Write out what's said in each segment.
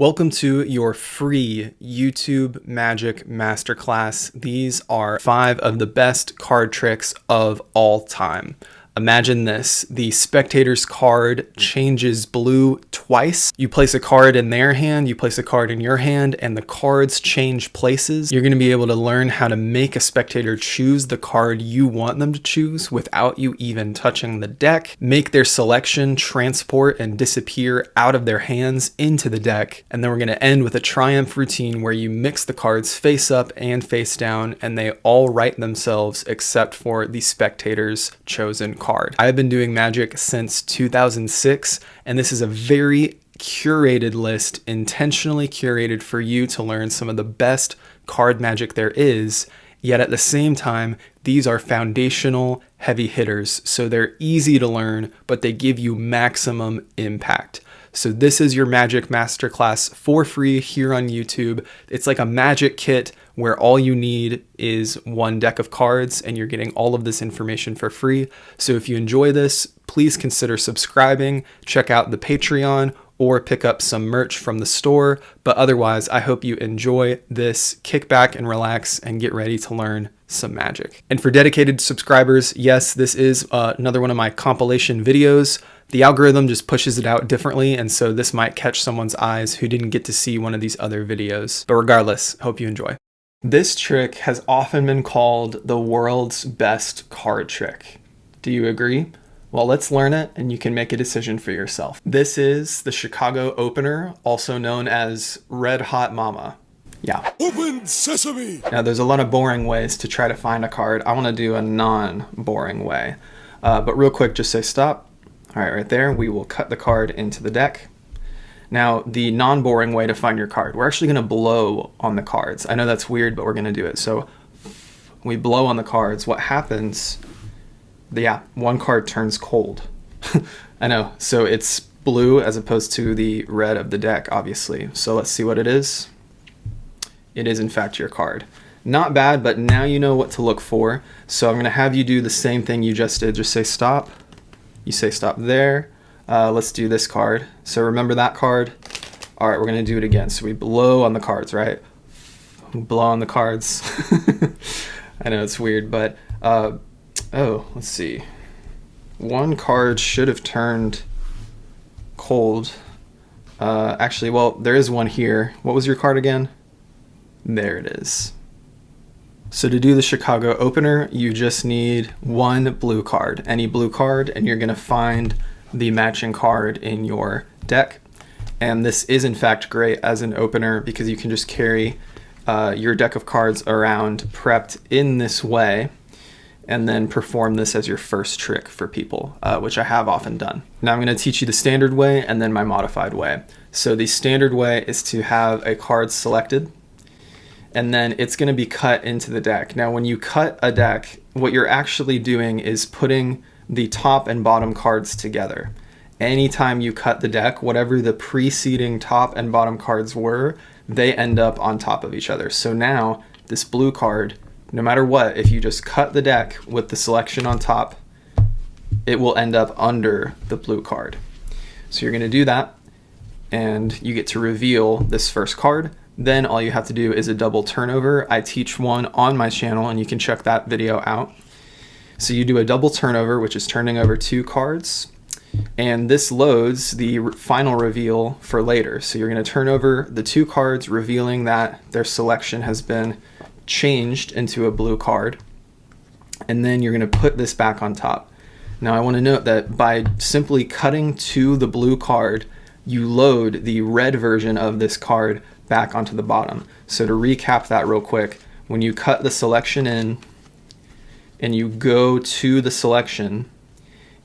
Welcome to your free YouTube Magic Masterclass. These are 5 of the best card tricks of all time. Imagine this, the spectator's card changes blue twice. You place a card in their hand, you place a card in your hand, and the cards change places. You're going to be able to learn how to make a spectator choose the card you want them to choose without you even touching the deck, make their selection transport and disappear out of their hands into the deck, and then we're going to end with a triumph routine where you mix the cards face up and face down, and they all right themselves except for the spectator's chosen card. I've been doing Magic since 2006, and this is a very curated list, intentionally curated for you to learn some of the best card magic there is, yet at the same time, these are foundational heavy hitters, so they're easy to learn, but they give you maximum impact. So this is your Magic Masterclass for free here on YouTube. It's like a magic kit where all you need is one deck of cards and you're getting all of this information for free. So if you enjoy this, please consider subscribing, check out the Patreon, or pick up some merch from the store. But otherwise, I hope you enjoy this. Kick back and relax and get ready to learn some magic. And for dedicated subscribers, yes, this is another one of my compilation videos. The algorithm just pushes it out differently, and so this might catch someone's eyes who didn't get to see one of these other videos. But regardless, hope you enjoy. This trick has often been called the world's best card trick. Do you agree? Well, let's learn it and you can make a decision for yourself. This is the Chicago opener, also known as Red Hot Mama. Yeah. Open sesame! Now, there's a lot of boring ways to try to find a card. I want to do a non-boring way. But real quick, just say stop. All right, right there, we will cut the card into the deck. Now, the non-boring way to find your card, we're actually going to blow on the cards. I know that's weird, but we're going to do it. So we blow on the cards. What happens? Yeah, one card turns cold. I know. So it's blue as opposed to the red of the deck, obviously. So let's see what it is. It is, in fact, your card. Not bad, but now you know what to look for. So I'm going to have you do the same thing you just did. Just say stop. You say stop there. Let's do this card. So remember that card? All right, we're going to do it again. So we blow on the cards, right? We blow on the cards. I know it's weird, but oh, let's see. One card should have turned cold. Actually, well, there is one here. What was your card again? There it is. So to do the Chicago opener, you just need one blue card, any blue card, and you're going to find the matching card in your deck. And this is in fact great as an opener because you can just carry your deck of cards around prepped in this way and then perform this as your first trick for people, which I have often done. Now I'm going to teach you the standard way and then my modified way. So the standard way is to have a card selected, and then it's going to be cut into the deck. Now, when you cut a deck, what you're actually doing is putting the top and bottom cards together. Anytime you cut the deck, whatever the preceding top and bottom cards were, they end up on top of each other. So now, this blue card, no matter what, if you just cut the deck with the selection on top, it will end up under the blue card. So you're going to do that, and you get to reveal this first card. Then all you have to do is a double turnover. I teach one on my channel and you can check that video out. So you do a double turnover, which is turning over 2 cards. And this loads the final reveal for later. So you're going to turn over the 2 cards, revealing that their selection has been changed into a blue card. And then you're going to put this back on top. Now I want to note that by simply cutting to the blue card, you load the red version of this card back onto the bottom. So to recap that real quick, when you cut the selection in and you go to the selection,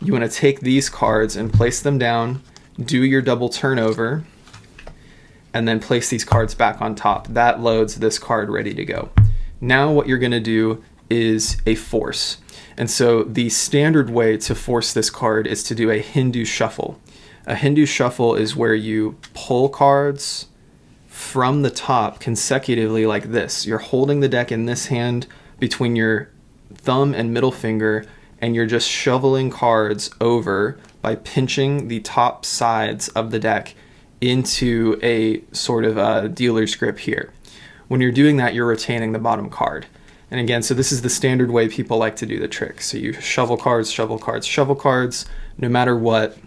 you want to take these cards and place them down, do your double turnover, and then place these cards back on top. That loads this card ready to go. Now what you're going to do is a force. And so the standard way to force this card is to do a Hindu shuffle. A Hindu shuffle is where you pull cards from the top consecutively like this. You're holding the deck in this hand between your thumb and middle finger, and you're just shoveling cards over by pinching the top sides of the deck into a sort of a dealer's grip here. When you're doing that, you're retaining the bottom card. And again, so this is the standard way people like to do the trick. So you shovel cards, shovel cards, shovel cards. No matter what,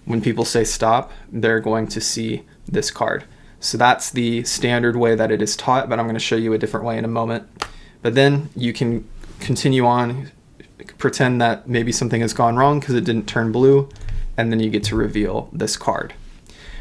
when people say stop, they're going to see this card. So that's the standard way that it is taught, but I'm going to show you a different way in a moment. But then you can continue on, pretend that maybe something has gone wrong because it didn't turn blue, and then you get to reveal this card.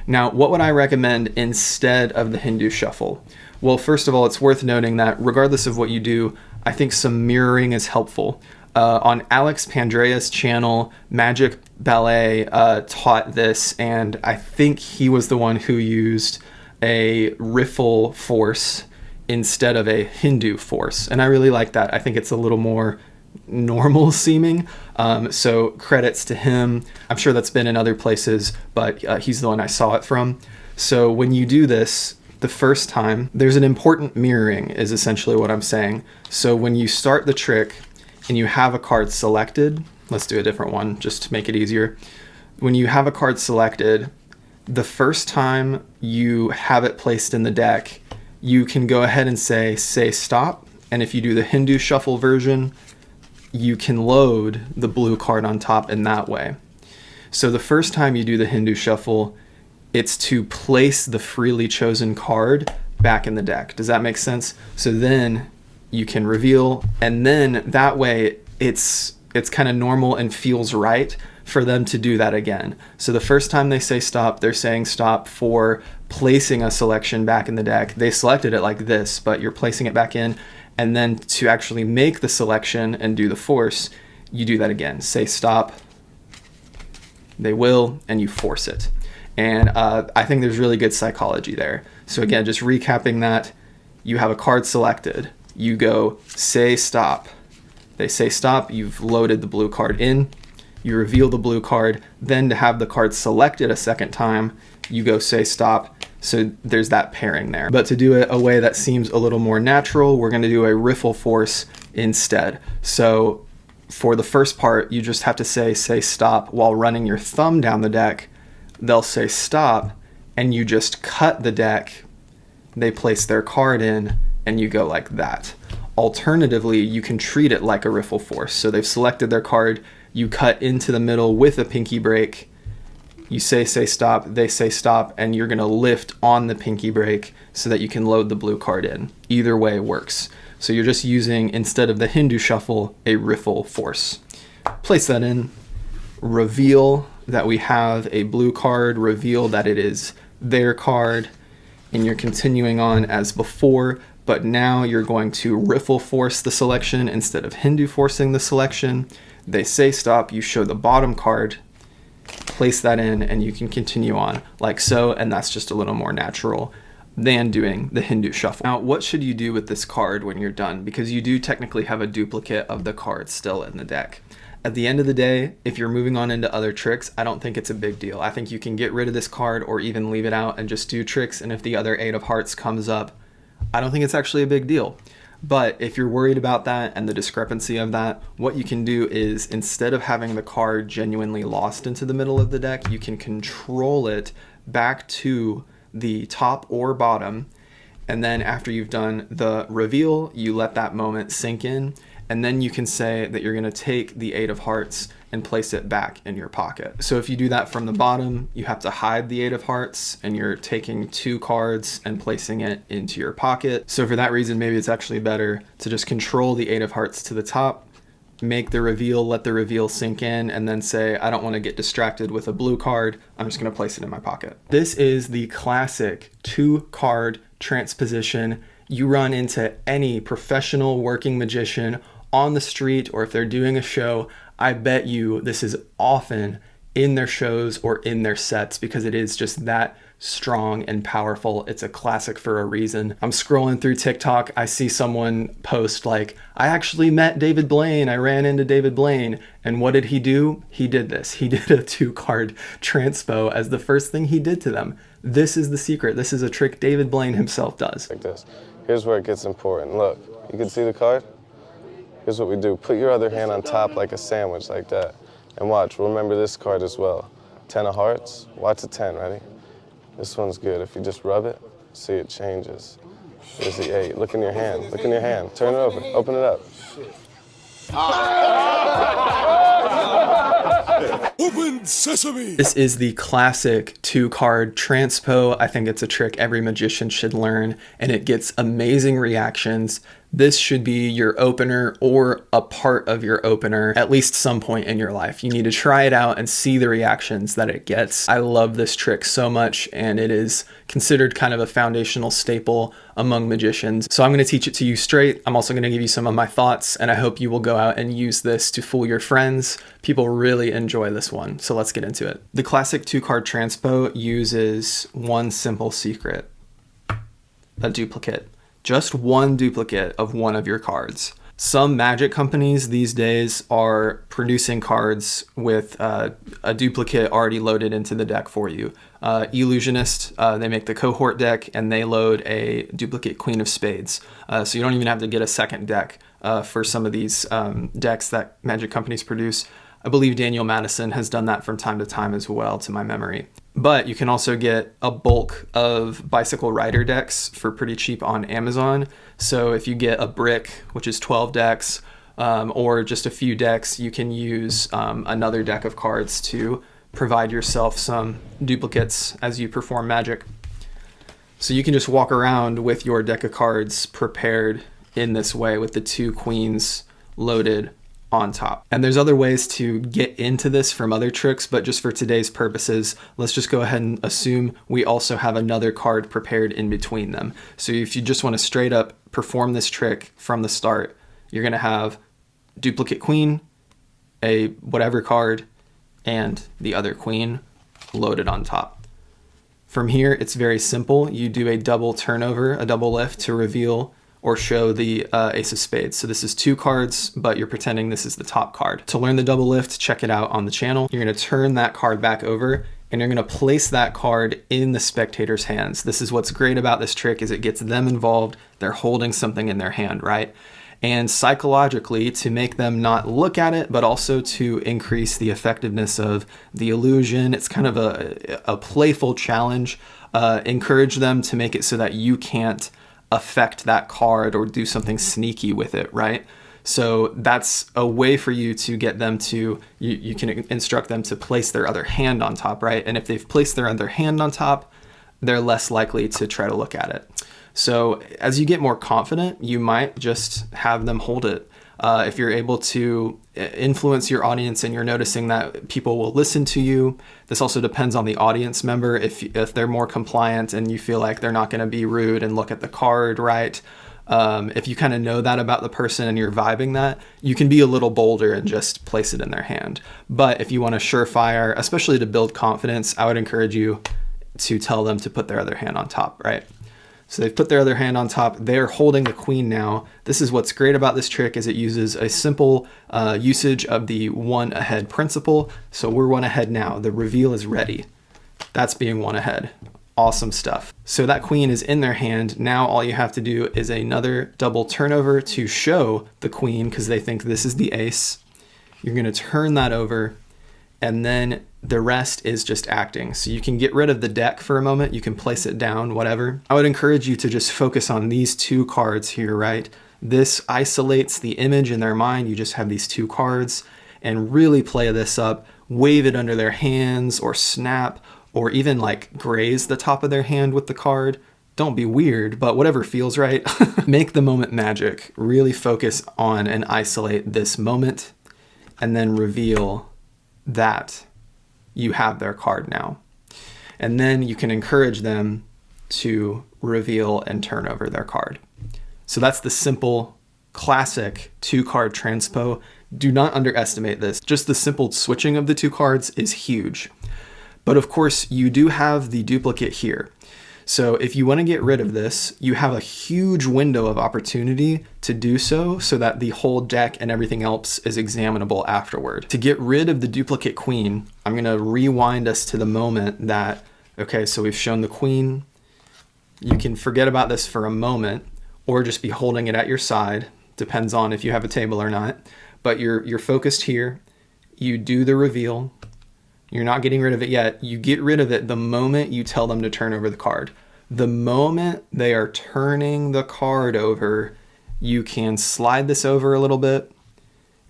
Now, what would I recommend instead of the Hindu shuffle? Well, first of all, it's worth noting that regardless of what you do, I think some mirroring is helpful. On Alex Pandrea's channel, Magic Ballet taught this, and I think he was the one who used a Riffle force instead of a Hindu force. And I really like that. I think it's a little more normal seeming. So credits to him. I'm sure that's been in other places, but he's the one I saw it from. So when you do this the first time, there's an important mirroring is essentially what I'm saying. So when you start the trick and you have a card selected, let's do a different one just to make it easier. When you have a card selected, the first time you have it placed in the deck, you can go ahead and say stop. And if you do the Hindu shuffle version, you can load the blue card on top in that way. So the first time you do the Hindu shuffle, it's to place the freely chosen card back in the deck. Does that make sense? So then you can reveal, and then that way it's kind of normal and feels right for them to do that again. So the first time they say stop, they're saying stop for placing a selection back in the deck. They selected it like this, but you're placing it back in. And then to actually make the selection and do the force, you do that again. Say stop, they will, and you force it. And I think there's really good psychology there. So again, just recapping that, you have a card selected. You go say stop. They say stop, you've loaded the blue card in. You reveal the blue card. Then to have the card selected a second time, you go say stop. So there's that pairing there. But to do it a way that seems a little more natural, we're going to do a riffle force instead. So for the first part, you just have to say stop while running your thumb down the deck. They'll say stop, and you just cut the deck. They place their card in, and you go like that. Alternatively, you can treat it like a riffle force. So they've selected their card, you cut into the middle with a pinky break. You say stop, they say stop, and you're gonna lift on the pinky break so that you can load the blue card in. Either way works. So you're just using, instead of the Hindu shuffle, a riffle force. Place that in, reveal that we have a blue card, reveal that it is their card, and you're continuing on as before, but now you're going to riffle force the selection instead of Hindu forcing the selection. They say stop, you show the bottom card, place that in, and you can continue on like so, and that's just a little more natural than doing the Hindu shuffle. Now, what should you do with this card when you're done? Because you do technically have a duplicate of the card still in the deck. At the end of the day, if you're moving on into other tricks, I don't think it's a big deal. I think you can get rid of this card or even leave it out and just do tricks, and if the other 8 of hearts comes up, I don't think it's actually a big deal. But if you're worried about that and the discrepancy of that, what you can do is, instead of having the card genuinely lost into the middle of the deck, you can control it back to the top or bottom. And then after you've done the reveal, you let that moment sink in. And then you can say that you're going to take the 8 of hearts and place it back in your pocket. So if you do that from the bottom, you have to hide the 8 of hearts, and you're taking 2 cards and placing it into your pocket. So for that reason, maybe it's actually better to just control the 8 of hearts to the top, make the reveal, let the reveal sink in, and then say, I don't want to get distracted with a blue card. I'm just going to place it in my pocket. This is the classic 2-card transposition you run into any professional working magician on the street, or if they're doing a show. I bet you this is often in their shows or in their sets because it is just that strong and powerful. It's a classic for a reason. I'm scrolling through TikTok. I see someone post like, I actually met David Blaine. I ran into David Blaine. And what did he do? He did this. He did a 2-card transpo as the first thing he did to them. This is the secret. This is a trick David Blaine himself does. Like this. Here's where it gets important. Look, you can see the card? Here's what we do. Put your other hand on top like a sandwich, like that. And watch, remember this card as well. 10 of hearts, watch the 10, ready? This one's good. If you just rub it, see it changes. There's the 8. Look in your hand. Look in your hand. Turn it over. Open it up. Open sesame! This is the classic 2-card transpo. I think it's a trick every magician should learn, and it gets amazing reactions. This should be your opener or a part of your opener at least some point in your life. You need to try it out and see the reactions that it gets. I love this trick so much, and it is considered kind of a foundational staple among magicians. So I'm going to teach it to you straight. I'm also going to give you some of my thoughts, and I hope you will go out and use this to fool your friends. People really enjoy this one, so let's get into it. The classic 2-card transpo uses one simple secret: a duplicate. Just one duplicate of one of your cards. Some magic companies these days are producing cards with a duplicate already loaded into the deck for you. Illusionist, they make the cohort deck and they load a duplicate Queen of Spades. So you don't even have to get a second deck for some of these decks that magic companies produce. I believe Daniel Madison has done that from time to time as well, to my memory. But you can also get a bulk of bicycle rider decks for pretty cheap on Amazon. So if you get a brick, which is 12 decks, or just a few decks, you can use another deck of cards to provide yourself some duplicates as you perform magic. So you can just walk around with your deck of cards prepared in this way with the 2 queens loaded on top. And there's other ways to get into this from other tricks, but just for today's purposes, let's just go ahead and assume we also have another card prepared in between them. So if you just want to straight up perform this trick from the start, you're going to have duplicate queen, a whatever card, and the other queen loaded on top. From here, it's very simple. You do a double turnover, a double lift to reveal or show the Ace of Spades. So this is 2 cards, but you're pretending this is the top card. To learn the double lift, check it out on the channel. You're gonna turn that card back over and you're gonna place that card in the spectator's hands. This is what's great about this trick, is it gets them involved. They're holding something in their hand, right? And psychologically, to make them not look at it, but also to increase the effectiveness of the illusion. It's kind of a playful challenge. Encourage them to make it so that you can't affect that card or do something sneaky with it, right? So that's a way for you to get them to, you can instruct them to place their other hand on top, right? And if they've placed their other hand on top, they're less likely to try to look at it. So as you get more confident, you might just have them hold it. If you're able to influence your audience and you're noticing that people will listen to you, this also depends on the audience member. If they're more compliant and you feel like they're not going to be rude and look at the card, right? If you kind of know that about the person and you're vibing that, you can be a little bolder and just place it in their hand. But if you want a surefire, especially to build confidence, I would encourage you to tell them to put their other hand on top, right? So they've put their other hand on top. They're holding the queen now. This is what's great about this trick, is it uses a simple usage of the 1 ahead principle. So we're 1 ahead now. The reveal is ready. That's being 1 ahead. Awesome stuff. So that queen is in their hand. Now all you have to do is another double turnover to show the queen, because they think this is the ace. You're going to turn that over, and then the rest is just acting. So you can get rid of the deck for a moment. You can place it down, whatever. I would encourage you to just focus on these 2 cards here, right? This isolates the image in their mind. You just have these 2 cards, and really play this up. Wave it under their hands, or snap, or even like graze the top of their hand with the card. Don't be weird, but whatever feels right. Make the moment magic. Really focus on and isolate this moment, and then reveal that you have their card now. And then you can encourage them to reveal and turn over their card. So that's the simple, classic 2-card transpo. Do not underestimate this. Just the simple switching of the 2 cards is huge. But of course, you do have the duplicate here. So if you want to get rid of this, you have a huge window of opportunity to do so that the whole deck and everything else is examinable afterward. To get rid of the duplicate queen, I'm going to rewind us to the moment that, okay, so we've shown the queen. You can forget about this for a moment, or just be holding it at your side. Depends on if you have a table or not. But you're focused here. You do the reveal. You're not getting rid of it yet. You get rid of it the moment you tell them to turn over the card. The moment they are turning the card over, you can slide this over a little bit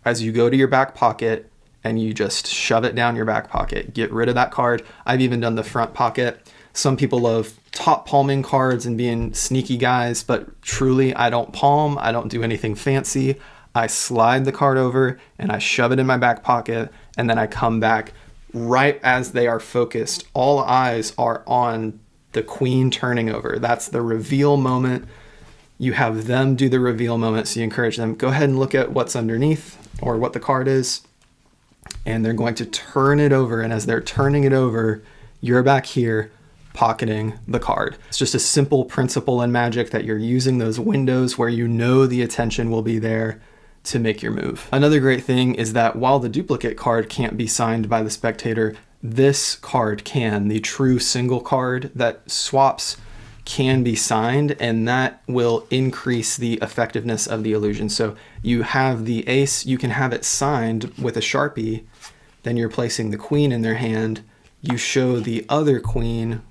as you go to your back pocket, and you just shove it down your back pocket. Get rid of that card. I've even done the front pocket. Some people love top palming cards and being sneaky guys, but truly I don't palm. I don't do anything fancy. I slide the card over and I shove it in my back pocket, and then I come back right as they are focused. All eyes are on the queen turning over. That's the reveal moment. You have them do the reveal moment, so you encourage them, go ahead and look at what's underneath or what the card is. And they're going to turn it over. And as they're turning it over, you're back here pocketing the card. It's just a simple principle in Magic that you're using those windows where you know the attention will be there to make your move. Another great thing is that while the duplicate card can't be signed by the spectator, this card can. The true single card that swaps can be signed, and that will increase the effectiveness of the illusion. So you have the ace, you can have it signed with a Sharpie, then you're placing the queen in their hand, you show the other queen,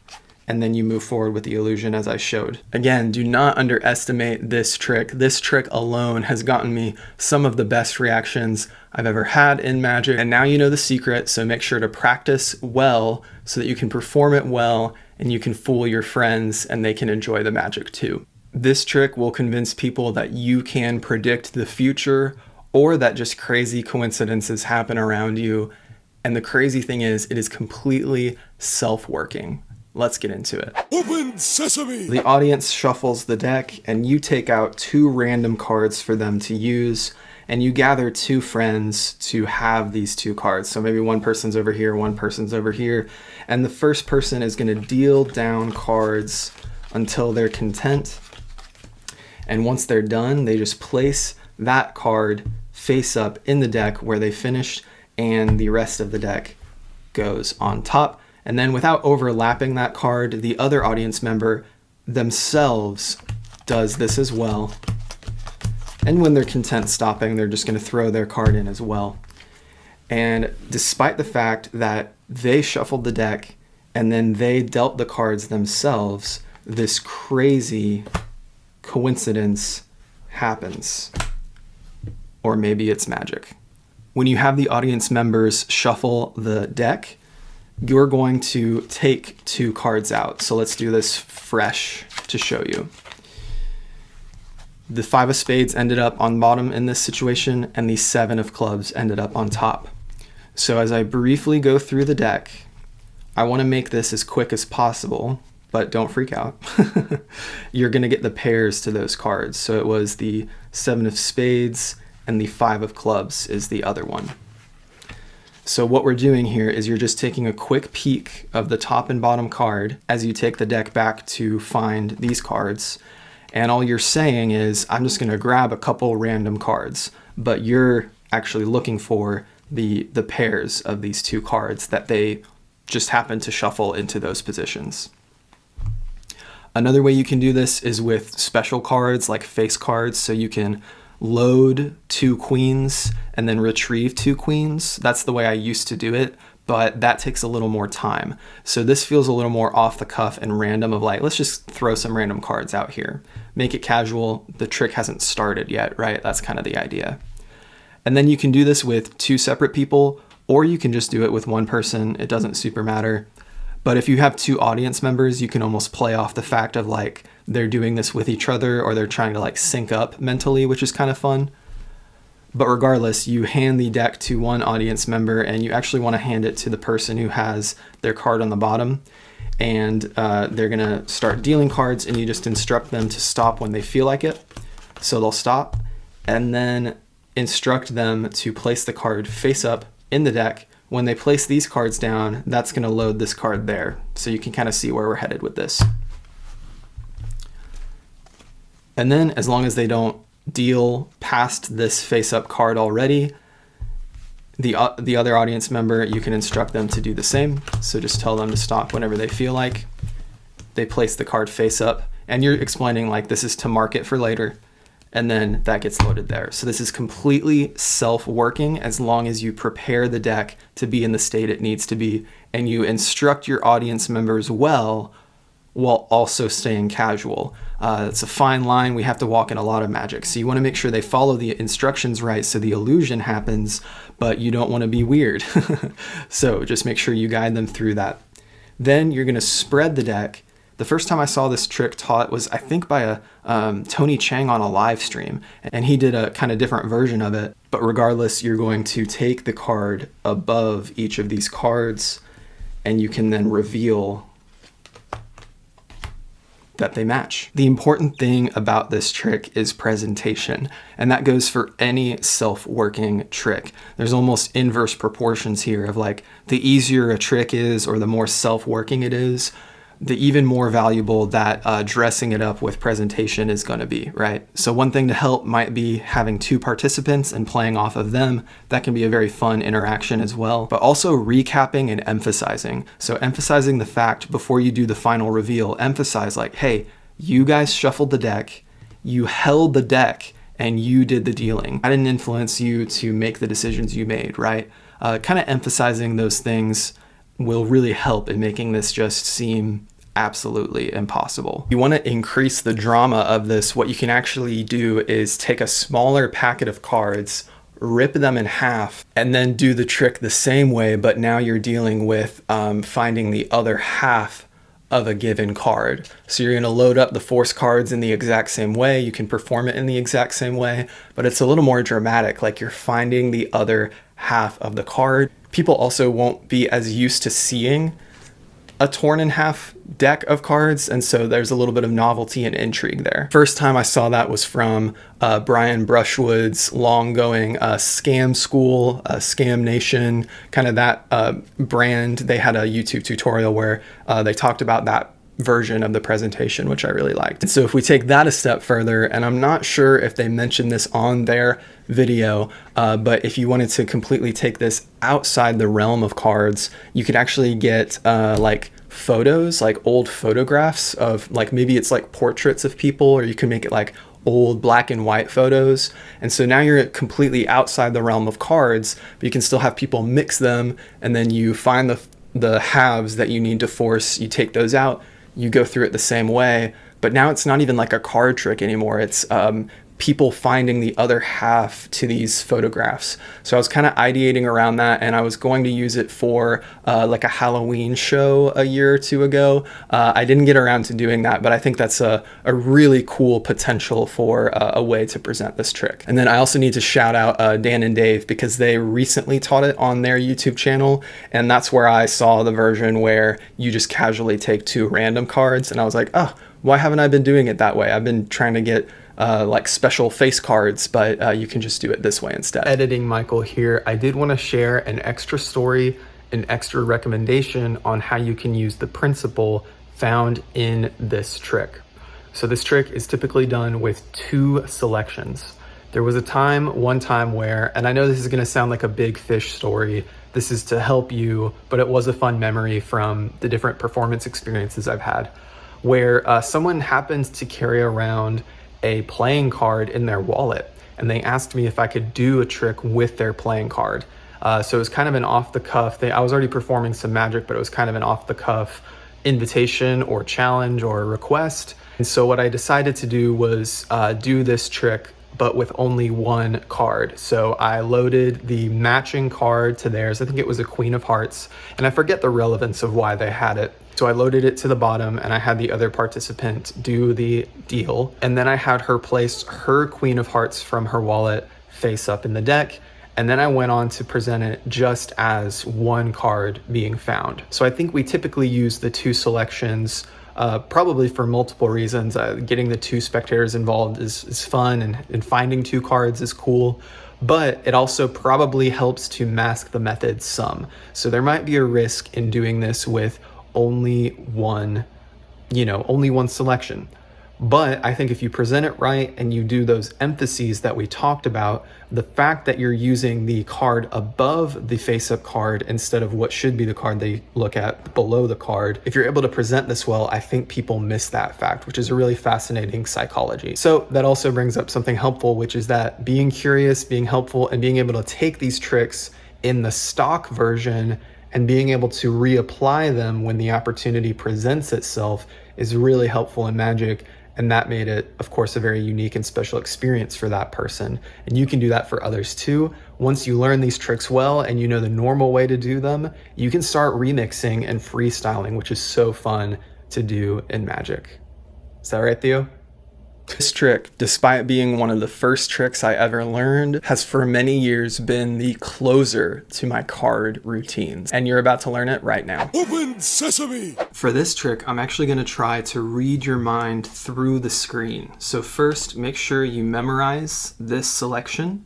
and then you move forward with the illusion as I showed. Again, do not underestimate this trick. This trick alone has gotten me some of the best reactions I've ever had in Magic. And now you know the secret, so make sure to practice well so that you can perform it well and you can fool your friends and they can enjoy the Magic too. This trick will convince people that you can predict the future or that just crazy coincidences happen around you. And the crazy thing is, it is completely self-working. Let's get into it. Open sesame! The audience shuffles the deck and you take out 2 random cards for them to use, and you gather 2 friends to have these 2 cards. So maybe one person's over here, one person's over here, and the first person is going to deal down cards until they're content. And once they're done, they just place that card face up in the deck where they finished, and the rest of the deck goes on top. And then without overlapping that card, the other audience member themselves does this as well. And when they're content stopping, they're just going to throw their card in as well. And despite the fact that they shuffled the deck and then they dealt the cards themselves, this crazy coincidence happens. Or maybe it's magic. When you have the audience members shuffle the deck, you're going to take 2 cards out. So let's do this fresh to show you. The 5 of spades ended up on bottom in this situation, and the 7 of clubs ended up on top. So as I briefly go through the deck, I want to make this as quick as possible, but don't freak out. You're going to get the pairs to those cards. So it was the 7 of spades and the 5 of clubs is the other one. So what we're doing here is you're just taking a quick peek of the top and bottom card as you take the deck back to find these cards. And all you're saying is, I'm just going to grab a couple random cards, but you're actually looking for the pairs of these 2 cards that they just happen to shuffle into those positions. Another way you can do this is with special cards like face cards, so you can load 2 queens and then retrieve 2 queens. That's the way I used to do it, but that takes a little more time. So this feels a little more off the cuff and random of like, let's just throw some random cards out here. Make it casual. The trick hasn't started yet, right? That's kind of the idea. And then you can do this with 2 separate people, or you can just do it with 1 person. It doesn't super matter. But if you have 2 audience members, you can almost play off the fact of like, they're doing this with each other or they're trying to like sync up mentally, which is kind of fun. But regardless, you hand the deck to 1 audience member and you actually want to hand it to the person who has their card on the bottom. And they're going to start dealing cards and you just instruct them to stop when they feel like it. So they'll stop and then instruct them to place the card face up in the deck. When they place these cards down, that's going to load this card there. So you can kind of see where we're headed with this. And then as long as they don't deal past this face-up card already, the other audience member, you can instruct them to do the same. So just tell them to stop whenever they feel like. They place the card face up, and you're explaining like this is to mark it for later. and then that gets loaded there. So this is completely self-working as long as you prepare the deck to be in the state it needs to be, and you instruct your audience members well while also staying casual. It's a fine line we have to walk in a lot of Magic. So you want to make sure they follow the instructions right so the illusion happens, but you don't want to be weird. So just make sure you guide them through that. Then you're going to spread the deck. The first time I saw this trick taught was, I think, by a Tony Chang on a live stream, and he did a kind of different version of it. But regardless, you're going to take the card above each of these cards, and you can then reveal that they match. The important thing about this trick is presentation, and that goes for any self-working trick. There's almost inverse proportions here of like, the easier a trick is or the more self-working it is, the even more valuable that dressing it up with presentation is going to be, right? So one thing to help might be having two participants and playing off of them. That can be a very fun interaction as well, but also recapping and emphasizing. So emphasizing the fact before you do the final reveal, emphasize like, hey, you guys shuffled the deck, you held the deck, and you did the dealing. I didn't influence you to make the decisions you made, right? Kind of emphasizing those things will really help in making this just seem absolutely impossible. You want to increase the drama of this. What you can actually do is take a smaller packet of cards, rip them in half, and then do the trick the same way, but now you're dealing with finding the other half of a given card. So you're going to load up the force cards in the exact same way. You can perform it in the exact same way, but it's a little more dramatic, like you're finding the other half of the card. People also won't be as used to seeing a torn in half deck of cards, and so there's a little bit of novelty and intrigue there. First time I saw that was from Brian Brushwood's long-going Scam School, Scam Nation, kind of that brand. They had a YouTube tutorial where they talked about that version of the presentation, which I really liked. And so if we take that a step further, and I'm not sure if they mentioned this on their video, but if you wanted to completely take this outside the realm of cards, you could actually get like photos, like old photographs of like, maybe it's like portraits of people, or you can make it like old black and white photos. And so now you're completely outside the realm of cards, but you can still have people mix them, and then you find the halves that you need to force, you take those out, you go through it the same way, but now it's not even like a card trick anymore. It's people finding the other half to these photographs. So I was kind of ideating around that, and I was going to use it for like a Halloween show a year or two ago. I didn't get around to doing that, but I think that's a really cool potential for a way to present this trick. And then I also need to shout out Dan and Dave, because they recently taught it on their YouTube channel, and that's where I saw the version where you just casually take two random cards, and I was like, oh, why haven't I been doing it that way? I've been trying to get like special face cards, but you can just do it this way instead. Editing Michael here. I did want to share an extra story, an extra recommendation on how you can use the principle found in this trick. So this trick is typically done with two selections. There was one time where, and I know this is going to sound like a big fish story, this is to help you, but it was a fun memory from the different performance experiences I've had, where someone happens to carry around a playing card in their wallet, and they asked me if I could do a trick with their playing card. So it was kind of an off-the-cuff. I was already performing some magic, but it was kind of an off-the-cuff invitation or challenge or request. And so what I decided to do was do this trick, but with only one card. So I loaded the matching card to theirs. I think it was a Queen of Hearts, and I forget the relevance of why they had it. So I loaded it to the bottom, and I had the other participant do the deal. And then I had her place her Queen of Hearts from her wallet face up in the deck. And then I went on to present it just as one card being found. So I think we typically use the two selections probably for multiple reasons. Getting the two spectators involved is fun, and finding two cards is cool. But it also probably helps to mask the method some. So there might be a risk in doing this with only one selection. But I think if you present it right and you do those emphases that we talked about, the fact that you're using the card above the face-up card instead of what should be the card they look at below the card, if you're able to present this well, I think people miss that fact, which is a really fascinating psychology. So that also brings up something helpful, which is that being curious, being helpful, and being able to take these tricks in the stock version and being able to reapply them when the opportunity presents itself is really helpful in Magic. And that made it, of course, a very unique and special experience for that person. And you can do that for others too. Once you learn these tricks well and you know the normal way to do them, you can start remixing and freestyling, which is so fun to do in Magic. Is that right, Theo? This trick, despite being one of the first tricks I ever learned, has for many years been the closer to my card routines. And you're about to learn it right now. Open sesame! For this trick, I'm actually going to try to read your mind through the screen. So first, make sure you memorize this selection.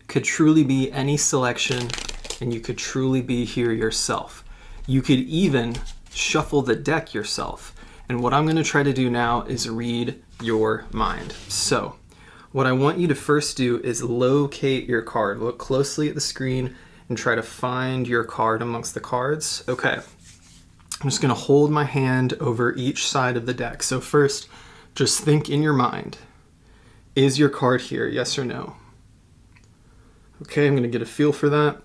Could truly be any selection, and you could truly be here yourself. You could even shuffle the deck yourself. And what I'm going to try to do now is read your mind. So what I want you to first do is locate your card. Look closely at the screen and try to find your card amongst the cards. Okay, I'm just going to hold my hand over each side of the deck. So first, just think in your mind, is your card here, yes or no? Okay, I'm going to get a feel for that.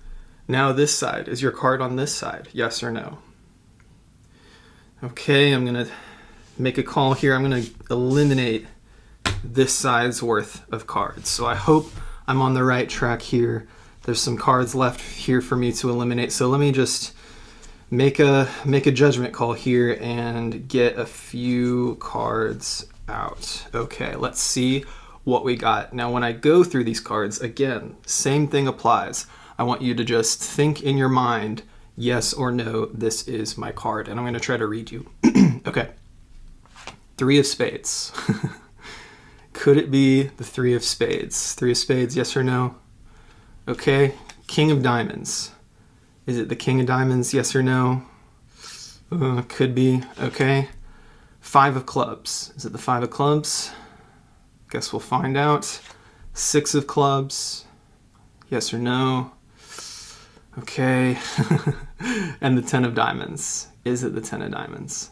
Now this side, is your card on this side, yes or no? Okay, I'm going to make a call here. I'm going to eliminate this side's worth of cards. So I hope I'm on the right track here. There's some cards left here for me to eliminate. So let me just make a judgment call here and get a few cards out. Okay, let's see what we got. Now when I go through these cards, again, same thing applies. I want you to just think in your mind, yes or no, this is my card. And I'm going to try to read you. Okay. 3 of spades. Could it be the 3 of spades? 3 of spades, yes or no? Okay. King of diamonds. Is it the king of diamonds, yes or no? Could be. Okay. 5 of clubs. Is it the 5 of clubs? Guess we'll find out. 6 of clubs. Yes or no? Okay. And the 10 of diamonds. Is it the 10 of diamonds?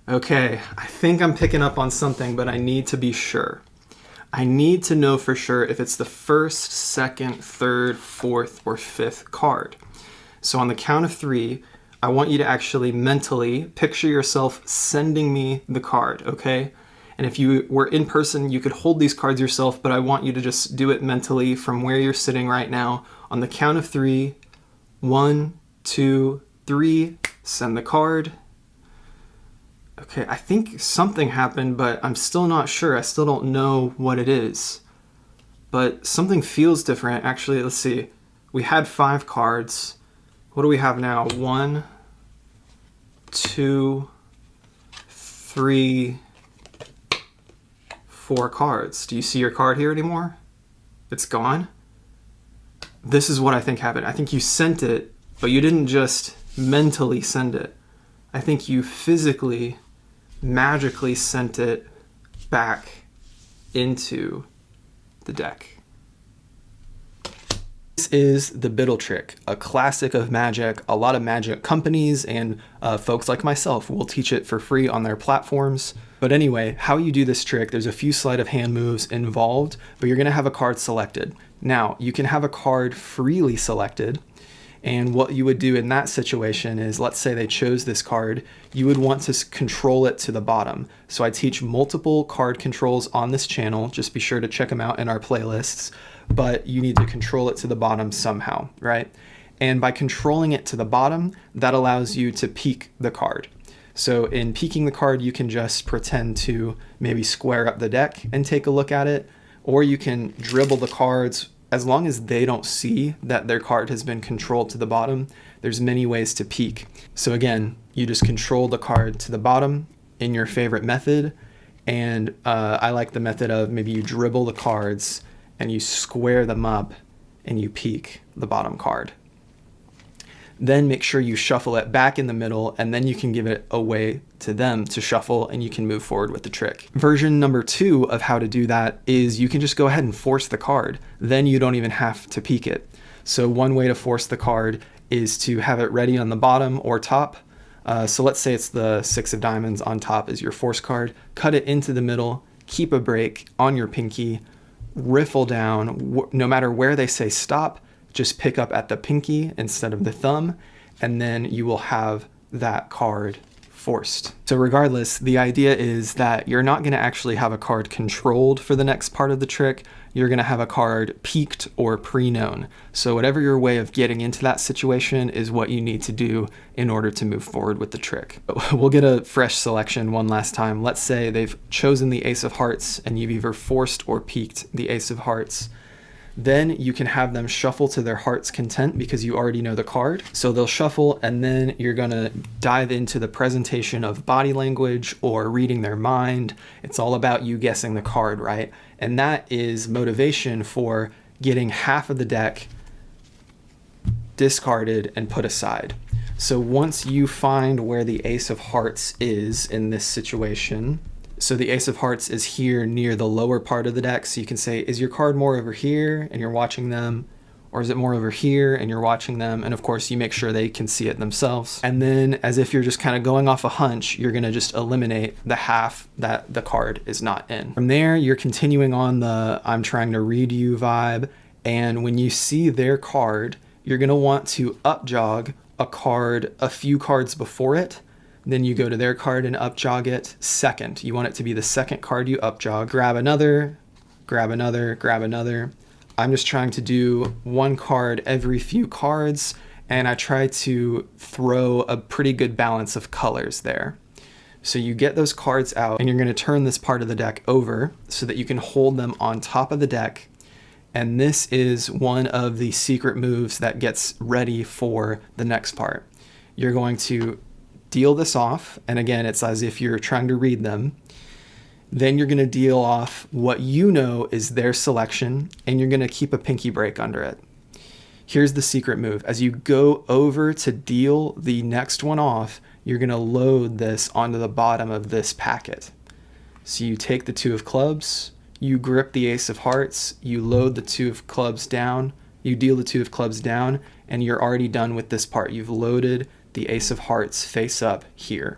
Okay, I think I'm picking up on something, but I need to be sure. I need to know for sure if it's the first, second, third, fourth, or fifth card. So on the count of 3, I want you to actually mentally picture yourself sending me the card, okay? And if you were in person, you could hold these cards yourself, but I want you to just do it mentally from where you're sitting right now. On the count of 3, 1, 2, 3, send the card. Okay, I think something happened, but I'm still not sure. I still don't know what it is. But something feels different. Actually, let's see. We had 5 cards. What do we have now? 1, 2, 3, 4 cards. Do you see your card here anymore? It's gone? This is what I think happened. I think you sent it, but you didn't just mentally send it. I think you physically, magically sent it back into the deck. This is the Biddle trick, a classic of Magic. A lot of Magic companies and folks like myself will teach it for free on their platforms. But anyway, how you do this trick, there's a few sleight of hand moves involved, but you're going to have a card selected. Now, you can have a card freely selected. And what you would do in that situation is, let's say they chose this card, you would want to control it to the bottom. So I teach multiple card controls on this channel. Just be sure to check them out in our playlists. But you need to control it to the bottom somehow, right? And by controlling it to the bottom, that allows you to peek the card. So in peeking the card, you can just pretend to maybe square up the deck and take a look at it, or you can dribble the cards. As long as they don't see that their card has been controlled to the bottom, there's many ways to peek. So again, you just control the card to the bottom in your favorite method. And I like the method of maybe you dribble the cards and you square them up and you peek the bottom card. Then make sure you shuffle it back in the middle, and then you can give it away to them to shuffle, and you can move forward with the trick. Version number 2 of how to do that is you can just go ahead and force the card. Then you don't even have to peek it. So one way to force the card is to have it ready on the bottom or top. So let's say it's the 6 of diamonds on top is your force card. Cut it into the middle, keep a break on your pinky, riffle down. No matter where they say stop, just pick up at the pinky instead of the thumb, and then you will have that card forced. So regardless, the idea is that you're not going to actually have a card controlled for the next part of the trick. You're going to have a card peeked or pre-known. So whatever your way of getting into that situation is what you need to do in order to move forward with the trick. We'll get a fresh selection one last time. Let's say they've chosen the Ace of Hearts and you've either forced or peeked the Ace of Hearts. Then you can have them shuffle to their heart's content because you already know the card. So they'll shuffle, and then you're gonna dive into the presentation of body language or reading their mind. It's all about you guessing the card, right? And that is motivation for getting half of the deck discarded and put aside. So once you find where the Ace of Hearts is in this situation, so the Ace of Hearts is here near the lower part of the deck. So you can say, is your card more over here and you're watching them? Or is it more over here and you're watching them? And of course you make sure they can see it themselves. And then as if you're just kind of going off a hunch, you're gonna just eliminate the half that the card is not in. From there, you're continuing on the I'm trying to read you vibe. And when you see their card, you're gonna want to up jog a card a few cards before it. Then you go to their card and up jog it second. You want it to be the second card you up jog. Grab another, grab another, grab another. I'm just trying to do one card every few cards, and I try to throw a pretty good balance of colors there. So you get those cards out, and you're going to turn this part of the deck over so that you can hold them on top of the deck. And this is one of the secret moves that gets ready for the next part. You're going to deal this off, and again, it's as if you're trying to read them. Then you're going to deal off what you know is their selection, and you're going to keep a pinky break under it. Here's the secret move. As you go over to deal the next one off, you're going to load this onto the bottom of this packet. So you take the 2 of clubs, you grip the Ace of Hearts, you load the 2 of clubs down, you deal the 2 of clubs down, and you're already done with this part. You've loaded the Ace of Hearts face up here.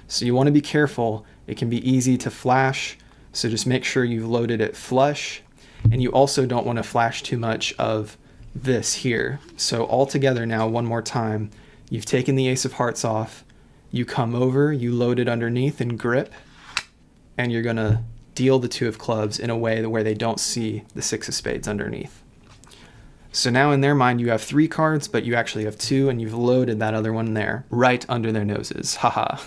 So you want to be careful. It can be easy to flash, so just make sure you've loaded it flush, and you also don't want to flash too much of this here. So all together now, one more time, you've taken the Ace of Hearts off, you come over, you load it underneath and grip, and you're going to deal the 2 of clubs in a way where they don't see the 6 of spades underneath. So now in their mind, you have 3 cards, but you actually have 2, and you've loaded that other one there right under their noses. Haha.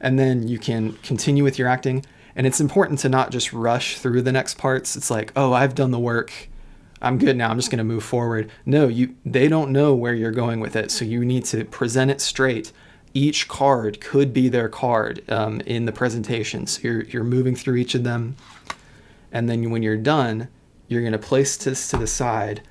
And then you can continue with your acting. And it's important to not just rush through the next parts. It's like, oh, I've done the work. I'm good now. I'm just going to move forward. No, they don't know where you're going with it. So you need to present it straight. Each card could be their card in the presentation. So you're moving through each of them. And then when you're done, you're going to place this to the side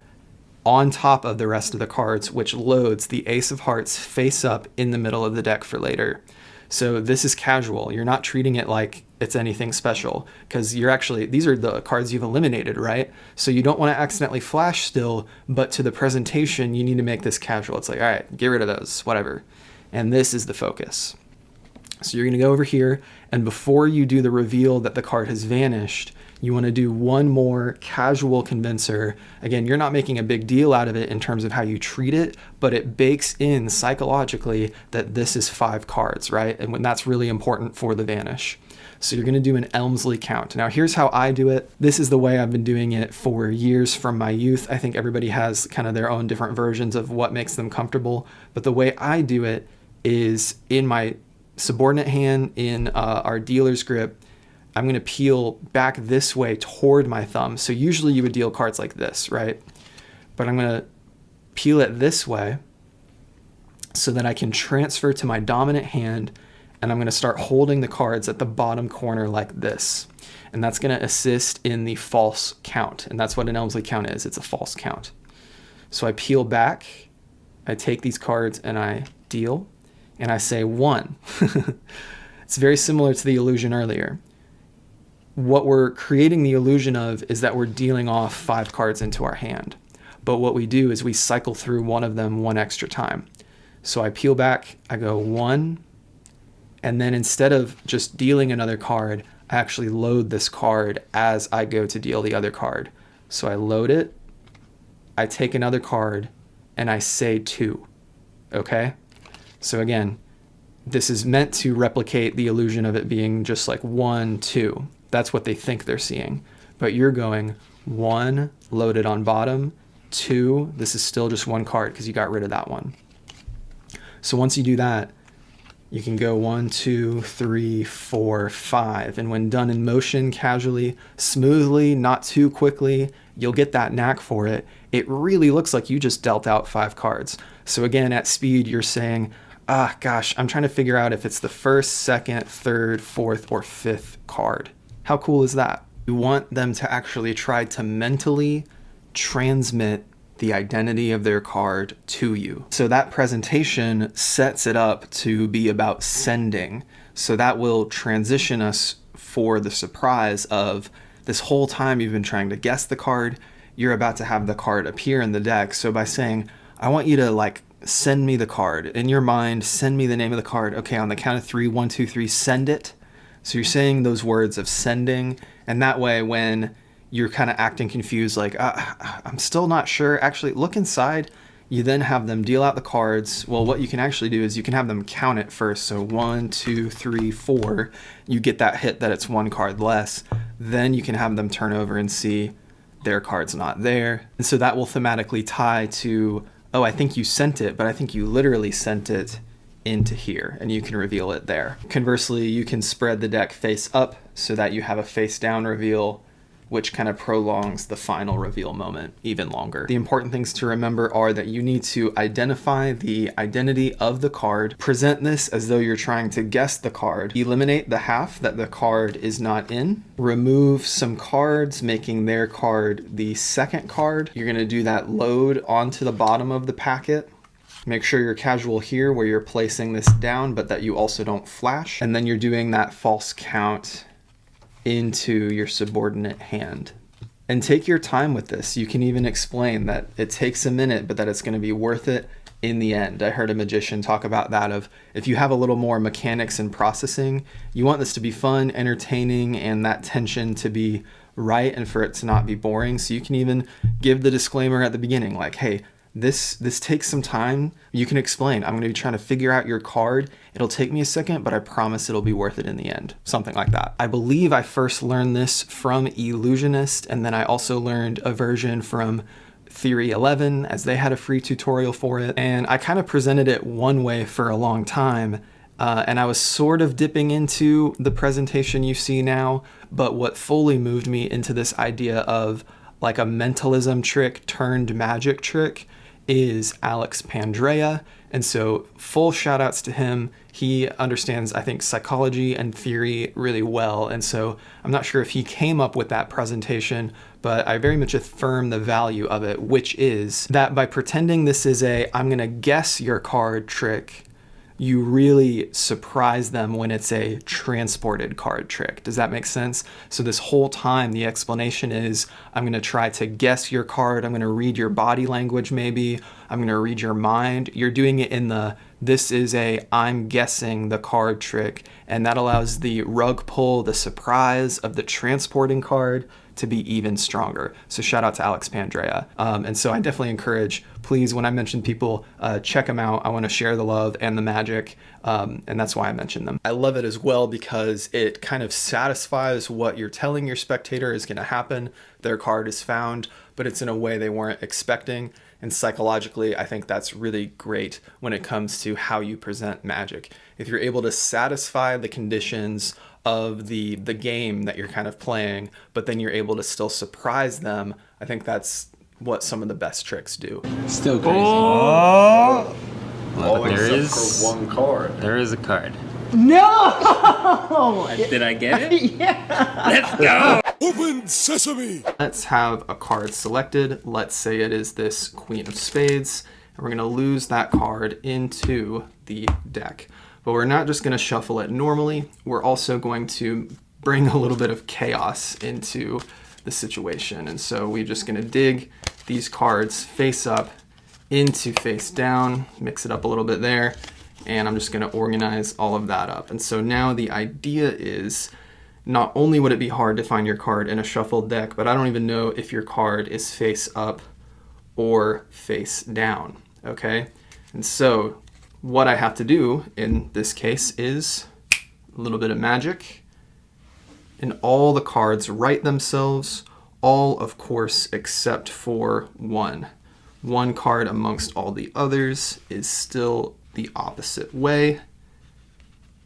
on top of the rest of the cards, which loads the Ace of Hearts face up in the middle of the deck for later. So this is casual. You're not treating it like it's anything special, because you're actually, these are the cards you've eliminated, right? So you don't want to accidentally flash still, but to the presentation, you need to make this casual. It's like, all right, get rid of those, whatever. And this is the focus. So you're going to go over here, and before you do the reveal that the card has vanished, you want to do one more casual convincer. Again, you're not making a big deal out of it in terms of how you treat it, but it bakes in psychologically that this is 5 cards, right? And when that's really important for the vanish. So you're going to do an Elmsley count. Now here's how I do it. This is the way I've been doing it for years from my youth. I think everybody has kind of their own different versions of what makes them comfortable. But the way I do it is in my subordinate hand in our dealer's grip, I'm going to peel back this way toward my thumb. So usually you would deal cards like this, right? But I'm going to peel it this way so that I can transfer to my dominant hand, and I'm going to start holding the cards at the bottom corner like this. And that's going to assist in the false count. And that's what an Elmsley count is. It's a false count. So I peel back, I take these cards and I deal, and I say 1. It's very similar to the illusion earlier. What we're creating the illusion of is that we're dealing off 5 cards into our hand. But what we do is we cycle through one of them one extra time. So I peel back, I go 1, and then instead of just dealing another card, I actually load this card as I go to deal the other card. So I load it, I take another card, and I say 2. Okay? So again, this is meant to replicate the illusion of it being just like 1, 2. That's what they think they're seeing. But you're going 1, loaded on bottom, 2, this is still just 1 card because you got rid of that one. So once you do that, you can go 1, 2, 3, 4, 5. And when done in motion, casually, smoothly, not too quickly, you'll get that knack for it. It really looks like you just dealt out 5 cards. So again, at speed, you're saying, gosh, I'm trying to figure out if it's the first, second, third, fourth, or fifth card. How cool is that? You want them to actually try to mentally transmit the identity of their card to you. So that presentation sets it up to be about sending. So that will transition us for the surprise of this whole time you've been trying to guess the card, you're about to have the card appear in the deck. So by saying, I want you to send me the card. In your mind, send me the name of the card. Okay, on the count of 3, 1, 2, 3, send it. So you're saying those words of sending, and that way when you're kind of acting confused, I'm still not sure. Actually, look inside. You then have them deal out the cards. Well, what you can actually do is you can have them count it first. So 1, 2, 3, 4. You get that hit that it's 1 card less. Then you can have them turn over and see their card's not there. And so that will thematically tie to, oh, I think you sent it, but I think you literally sent it into here, and you can reveal it there. Conversely, you can spread the deck face up so that you have a face down reveal, which kind of prolongs the final reveal moment even longer. The important things to remember are that you need to identify the identity of the card, present this as though you're trying to guess the card, eliminate the half that the card is not in, remove some cards, making their card the second card. You're gonna do that load onto the bottom of the packet. Make sure you're casual here where you're placing this down, but that you also don't flash. And then you're doing that false count into your subordinate hand. And take your time with this. You can even explain that it takes a minute, but that it's going to be worth it in the end. I heard a magician talk about that of if you have a little more mechanics and processing, you want this to be fun, entertaining, and that tension to be right and for it to not be boring. So you can even give the disclaimer at the beginning, like, hey, this takes some time. You can explain, I'm going to be trying to figure out your card. It'll take me a second, but I promise it'll be worth it in the end. Something like that. I believe I first learned this from Illusionist, and then I also learned a version from Theory 11 as they had a free tutorial for it. And I kind of presented it one way for a long time. And I was sort of dipping into the presentation you see now, but what fully moved me into this idea of like a mentalism trick turned magic trick is Alex Pandrea. And so full shout outs to him. He understands, I think, psychology and theory really well. And so I'm not sure if he came up with that presentation, but I very much affirm the value of it, which is that by pretending this is I'm gonna guess your card trick, you really surprise them when it's a transported card trick. Does that make sense? So this whole time, the explanation is, I'm going to try to guess your card. I'm going to read your body language maybe. I'm going to read your mind. You're doing it in this is I'm guessing the card trick. And that allows the rug pull, the surprise of the transporting card to be even stronger. So shout out to Alex Pandrea. And so I definitely encourage, please, when I mention people, check them out. I want to share the love and the magic. And that's why I mention them. I love it as well because it kind of satisfies what you're telling your spectator is going to happen. Their card is found, but it's in a way they weren't expecting. And psychologically, I think that's really great when it comes to how you present magic. If you're able to satisfy the conditions of the game that you're kind of playing, but then you're able to still surprise them, I think that's what some of the best tricks do. Still crazy. Oh! But there Except is for one card. There is a card. No! Did I get it? Yeah. Let's go! Open sesame! Let's have a card selected. Let's say it is this Queen of Spades. And We're going to lose that card into the deck. But we're not just going to shuffle it normally. We're also going to bring a little bit of chaos into the situation. And so we're just going to dig these cards face up into face down, mix it up a little bit there, and I'm just going to organize all of that up. And so now the idea is, not only would it be hard to find your card in a shuffled deck, but I don't even know if your card is face up or face down, okay? And so what I have to do in this case is a little bit of magic, and all the cards write themselves, all of course except for one. One card amongst all the others is still the opposite way.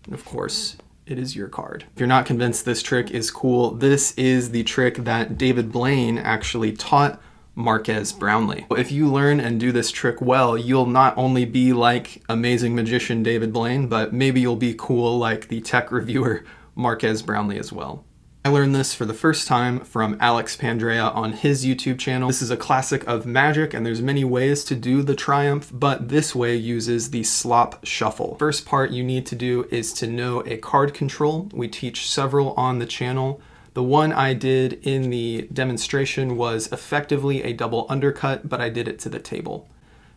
And of course, it is your card. If you're not convinced this trick is cool, this is the trick that David Blaine actually taught Marques Brownlee. If you learn and do this trick well, you'll not only be like amazing magician David Blaine, but maybe you'll be cool like the tech reviewer Marques Brownlee as well. I learned this for the first time from Alex Pandrea on his YouTube channel. This is a classic of magic, and there's many ways to do the triumph, but this way uses the slop shuffle. First part you need to do is to know a card control. We teach several on the channel. The one I did in the demonstration was effectively a double undercut, but I did it to the table.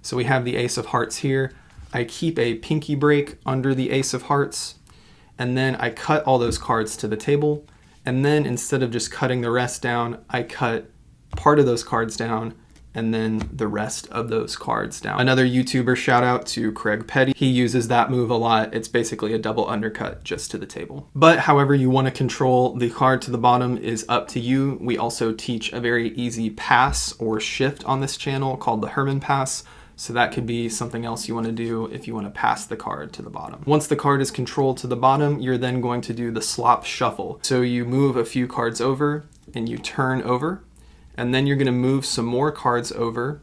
So we have the Ace of Hearts here. I keep a pinky break under the Ace of Hearts, and then I cut all those cards to the table. And then instead of just cutting the rest down, I cut part of those cards down and then the rest of those cards down. Another YouTuber, shout out to Craig Petty. He uses that move a lot. It's basically a double undercut just to the table. But however you want to control the card to the bottom is up to you. We also teach a very easy pass or shift on this channel called the Herman pass. So that could be something else you want to do if you want to pass the card to the bottom. Once the card is controlled to the bottom, you're then going to do the slop shuffle. So you move a few cards over and you turn over, and then you're going to move some more cards over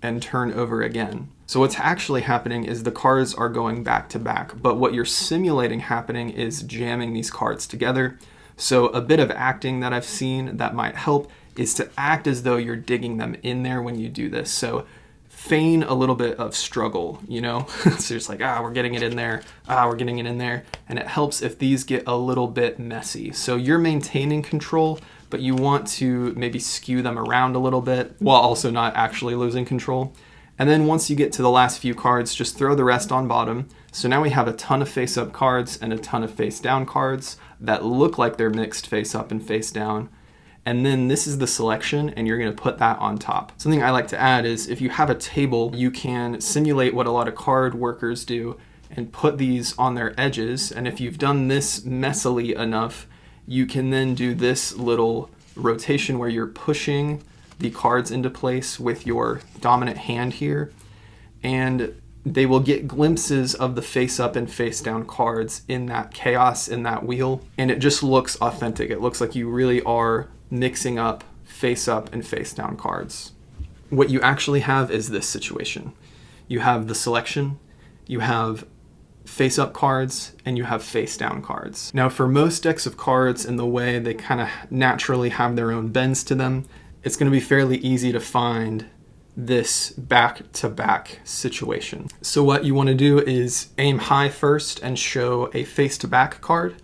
and turn over again. So what's actually happening is the cards are going back to back, but what you're simulating happening is jamming these cards together. So a bit of acting that I've seen that might help is to act as though you're digging them in there when you do this. So feign a little bit of struggle, you know? So it's like, we're getting it in there, we're getting it in there. And it helps if these get a little bit messy. So you're maintaining control, but you want to maybe skew them around a little bit while also not actually losing control. And then once you get to the last few cards, just throw the rest on bottom. So now we have a ton of face-up cards and a ton of face-down cards that look like they're mixed face-up and face-down. And then this is the selection, and you're going to put that on top. Something I like to add is if you have a table, you can simulate what a lot of card workers do and put these on their edges. And if you've done this messily enough, you can then do this little rotation where you're pushing the cards into place with your dominant hand here. And they will get glimpses of the face up and face down cards in that chaos, in that wheel. And it just looks authentic. It looks like you really are mixing up face up and face down cards. What you actually have is this situation. You have the selection, you have face up cards, and you have face down cards. Now for most decks of cards in the way they kind of naturally have their own bends to them, it's going to be fairly easy to find this back-to-back situation. So what you want to do is aim high first and show a face-to-back card.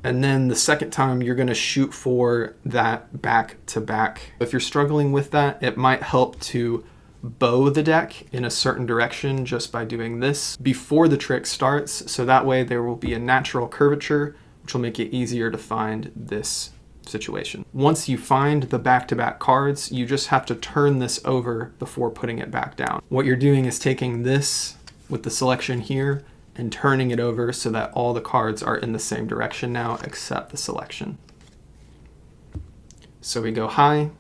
And then the second time you're going to shoot for that back-to-back. If you're struggling with that, it might help to bow the deck in a certain direction just by doing this before the trick starts. So that way there will be a natural curvature, which will make it easier to find this situation. Once you find the back-to-back cards, you just have to turn this over before putting it back down. What you're doing is taking this with the selection here and turning it over so that all the cards are in the same direction now except the selection. So we go high,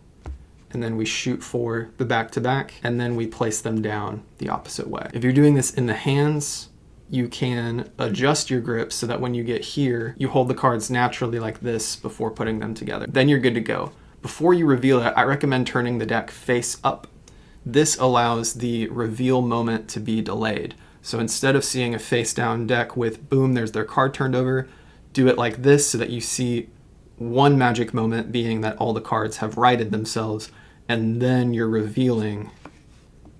and then we shoot for the back-to-back, and then we place them down the opposite way. If you're doing this in the hands, you can adjust your grip so that when you get here, you hold the cards naturally like this before putting them together. Then you're good to go. Before you reveal it, I recommend turning the deck face up. This allows the reveal moment to be delayed. So instead of seeing a face down deck with boom, there's their card turned over, do it like this so that you see one magic moment being that all the cards have righted themselves, and then you're revealing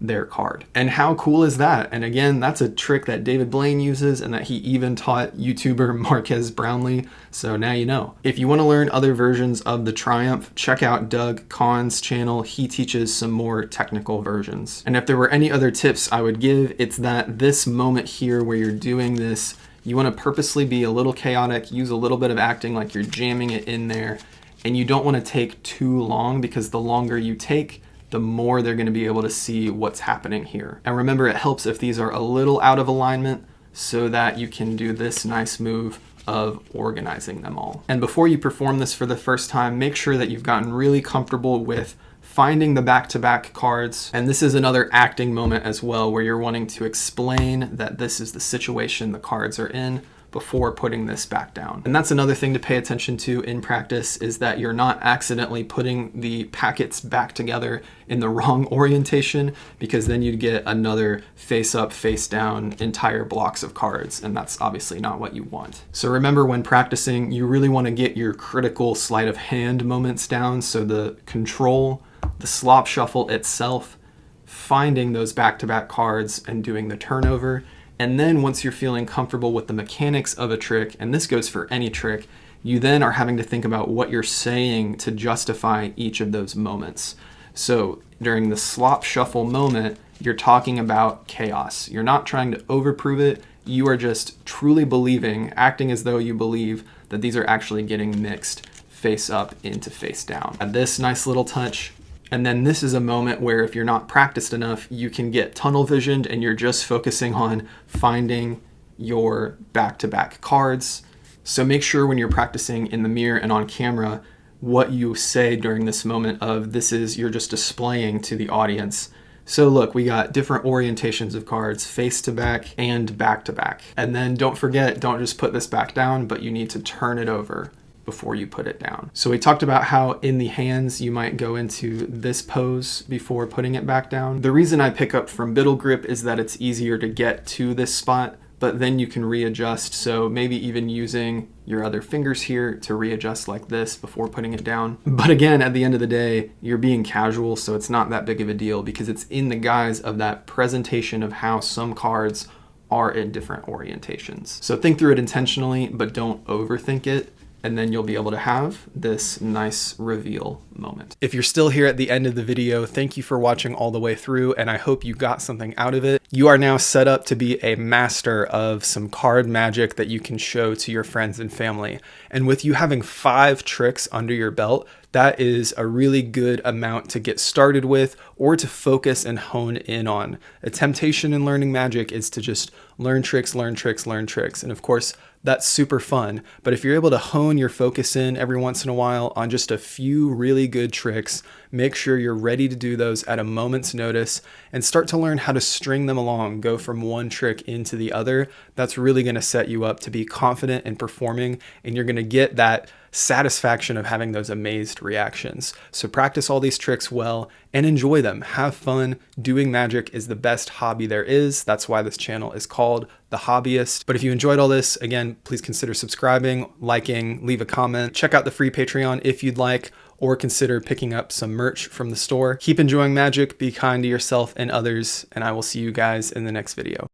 their card. And how cool is that? And again, that's a trick that David Blaine uses and that he even taught YouTuber Marquez Brownlee. So now you know. If you want to learn other versions of the Triumph, check out Doug Kahn's channel. He teaches some more technical versions. And if there were any other tips I would give, it's that this moment here where you're doing this, you want to purposely be a little chaotic, use a little bit of acting like you're jamming it in there, and you don't want to take too long, because the longer you take, the more they're going to be able to see what's happening here. And remember, it helps if these are a little out of alignment so that you can do this nice move of organizing them all. And before you perform this for the first time, make sure that you've gotten really comfortable with finding the back-to-back cards. And this is another acting moment as well, where you're wanting to explain that this is the situation the cards are in before putting this back down. And that's another thing to pay attention to in practice, is that you're not accidentally putting the packets back together in the wrong orientation, because then you'd get another face up, face down, entire blocks of cards, and that's obviously not what you want. So remember, when practicing, you really want to get your critical sleight of hand moments down, so the control, the slop shuffle itself, finding those back-to-back cards and doing the turnover. And then once you're feeling comfortable with the mechanics of a trick, and this goes for any trick, you then are having to think about what you're saying to justify each of those moments. So during the slop shuffle moment, you're talking about chaos. You're not trying to overprove it. You are just truly believing, acting as though you believe that these are actually getting mixed face up into face down. At this nice little touch. And then this is a moment where if you're not practiced enough, you can get tunnel visioned and you're just focusing on finding your back-to-back cards. So make sure when you're practicing in the mirror and on camera, what you say during this moment of this is, you're just displaying to the audience. So look, we got different orientations of cards, face to back and back to back. And then don't forget, don't just put this back down, but you need to turn it over before you put it down. So we talked about how in the hands you might go into this pose before putting it back down. The reason I pick up from Biddle Grip is that it's easier to get to this spot, but then you can readjust. So maybe even using your other fingers here to readjust like this before putting it down. But again, at the end of the day, you're being casual, so it's not that big of a deal, because it's in the guise of that presentation of how some cards are in different orientations. So think through it intentionally, but don't overthink it. And then you'll be able to have this nice reveal moment. If you're still here at the end of the video, thank you for watching all the way through, and I hope you got something out of it. You are now set up to be a master of some card magic that you can show to your friends and family. And with you having 5 tricks under your belt, that is a really good amount to get started with or to focus and hone in on. A temptation in learning magic is to just learn tricks, learn tricks, learn tricks. And of course, that's super fun. But if you're able to hone your focus in every once in a while on just a few really good tricks, make sure you're ready to do those at a moment's notice and start to learn how to string them along, go from one trick into the other. That's really going to set you up to be confident in performing, and you're going to get that satisfaction of having those amazed reactions. So practice all these tricks well and enjoy them. Have fun. Doing magic is the best hobby there is. That's why this channel is called The Hobbyist. But if you enjoyed all this, again, please consider subscribing, liking, leave a comment. Check out the free Patreon if you'd like, or consider picking up some merch from the store. Keep enjoying magic, be kind to yourself and others, and I will see you guys in the next video.